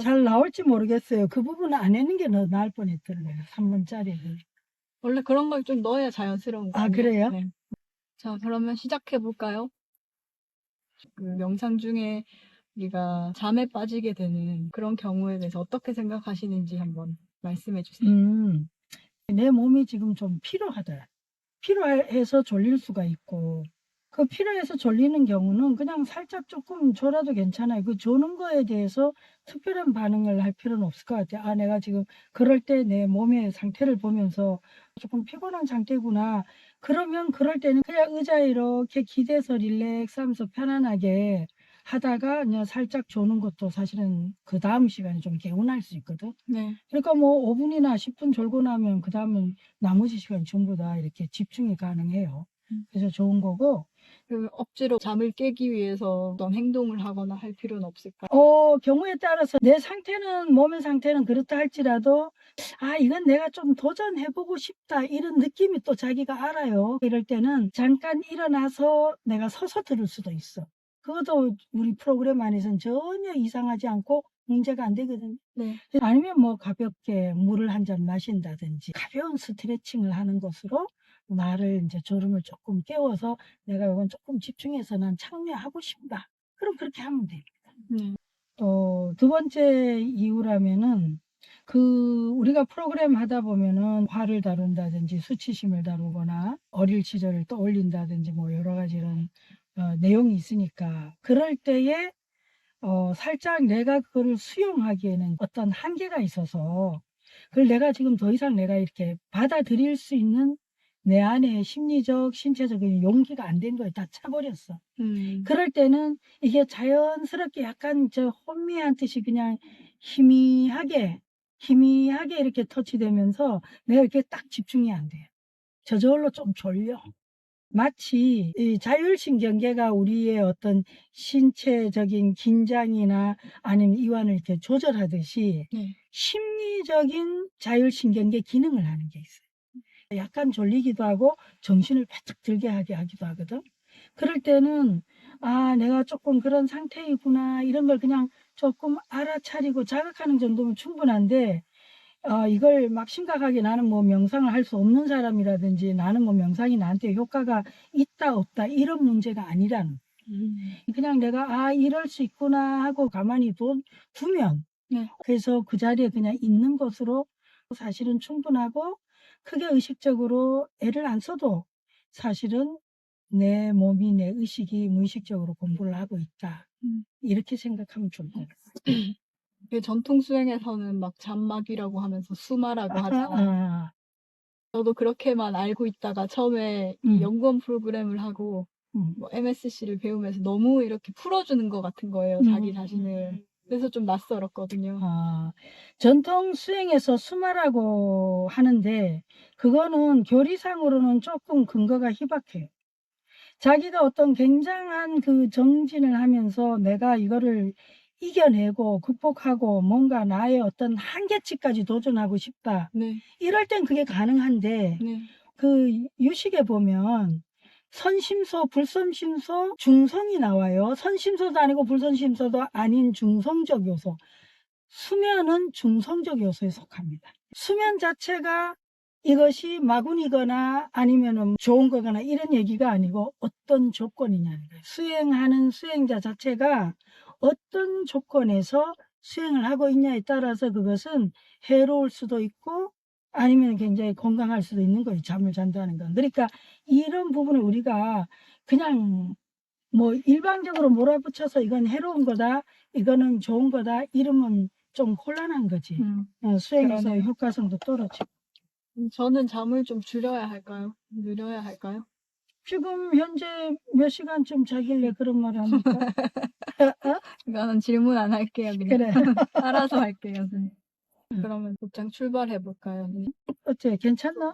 잘 나올지 모르겠어요. 그 부분은 안 하는 게 더 나을 뻔했더라고요. 3분짜리를. 원래 그런 걸 좀 넣어야 자연스러운 거 아, 아니에요? 그래요? 네. 자, 그러면 시작해 볼까요? 그 명상 중에 우리가 잠에 빠지게 되는 그런 경우에 대해서 어떻게 생각하시는지 한번 말씀해 주세요. 내 몸이 지금 좀 피로하다. 피로해서 졸릴 수가 있고, 그 피로해서 졸리는 경우는 그냥 살짝 조금 졸아도 괜찮아요. 그 조는 거에 대해서 특별한 반응을 할 필요는 없을 것 같아요. 아, 내가 지금 그럴 때 내 몸의 상태를 보면서 조금 피곤한 상태구나. 그러면 그럴 때는 그냥 의자에 이렇게 기대서 릴렉스 하면서 편안하게 하다가 그냥 살짝 조는 것도 사실은 그 다음 시간에 좀 개운할 수 있거든. 네. 그러니까 뭐 5분이나 10분 졸고 나면 그 다음은 나머지 시간 전부 다 이렇게 집중이 가능해요. 그래서 좋은 거고, 그 억지로 잠을 깨기 위해서 어떤 행동을 하거나 할 필요는 없을까요? 경우에 따라서 내 상태는, 몸의 상태는 그렇다 할지라도, 아, 이건 내가 좀 도전해보고 싶다. 이런 느낌이 또 자기가 알아요. 이럴 때는 잠깐 일어나서 내가 서서 들을 수도 있어. 그것도 우리 프로그램 안에서는 전혀 이상하지 않고 문제가 안 되거든요. 네. 아니면 뭐 가볍게 물을 한 잔 마신다든지 가벼운 스트레칭을 하는 것으로 나를 이제 졸음을 조금 깨워서 내가 이건 조금 집중해서 난 참여하고 싶다. 그럼 그렇게 하면 됩니다. 또 두 번째 이유라면은 우리가 프로그램 하다 보면은 화를 다룬다든지 수치심을 다루거나 어릴 시절을 떠올린다든지 뭐 여러 가지 이런 내용이 있으니까 그럴 때에 살짝 내가 그거를 수용하기에는 어떤 한계가 있어서 그걸 내가 지금 더 이상 내가 이렇게 받아들일 수 있는 내 안에 심리적, 신체적인 용기가 안 된 거에 다 차버렸어. 그럴 때는 이게 자연스럽게 약간 저 혼미한 듯이 그냥 희미하게 이렇게 터치되면서 내가 이렇게 딱 집중이 안 돼요. 저절로 좀 졸려. 마치 이 자율신경계가 우리의 어떤 신체적인 긴장이나 아니면 이완을 이렇게 조절하듯이 네. 심리적인 자율신경계 기능을 하는 게 있어요. 약간 졸리기도 하고 정신을 바짝 들게 하게 하기도 하거든. 그럴 때는 아, 내가 조금 그런 상태이구나 이런 걸 그냥 조금 알아차리고 자각하는 정도면 충분한데 이걸 막 심각하게 나는 뭐 명상을 할 수 없는 사람이라든지 나는 뭐 명상이 나한테 효과가 있다 없다 이런 문제가 아니라는 그냥 내가 아 이럴 수 있구나 하고 가만히 두면 네. 그래서 그 자리에 그냥 있는 것으로 사실은 충분하고 크게 의식적으로 애를 안 써도 사실은 내 몸이 내 의식이 무의식적으로 공부를 하고 있다. 이렇게 생각하면 좋을 것 같아요. 그 전통 수행에서는 막 잠막이라고 하면서 수마라고 하잖아요. 아, 저도 그렇게만 알고 있다가 처음에 이 음, 연구원 프로그램을 하고 뭐 MSC를 배우면서 너무 이렇게 풀어주는 것 같은 거예요, 자기 자신을. 그래서 좀 낯설었거든요. 전통 수행에서 수마라고 하는데 그거는 교리상으로는 조금 근거가 희박해요. 자기가 어떤 굉장한 그 정진을 하면서 내가 이거를 이겨내고 극복하고 뭔가 나의 어떤 한계치까지 도전하고 싶다. 네. 이럴 땐 그게 가능한데 네. 그 유식에 보면 선심소, 불선심소, 중성이 나와요. 선심소도 아니고 불선심소도 아닌 중성적 요소. 수면은 중성적 요소에 속합니다. 수면 자체가 이것이 마군이거나 아니면은 좋은 거거나 이런 얘기가 아니고 어떤 조건이냐는 거예요. 수행하는 수행자 자체가 어떤 조건에서 수행을 하고 있냐에 따라서 그것은 해로울 수도 있고 아니면 굉장히 건강할 수도 있는 거예요. 잠을 잔다는 건. 그러니까 이런 부분을 우리가 그냥 뭐 일방적으로 몰아붙여서 이건 해로운 거다, 이거는 좋은 거다 이러면 좀 곤란한 거지. 수행에서 그러네요. 효과성도 떨어지고. 저는 잠을 좀 줄여야 할까요? 늘려야 할까요? 지금 현재 몇 시간쯤 자길래 그런 말을 합니까? 이거는 질문 안 할게요, 그냥. 그래. 알아서 할게요, 선생님. 그러면 곧장 출발해 볼까요? 어째 괜찮나?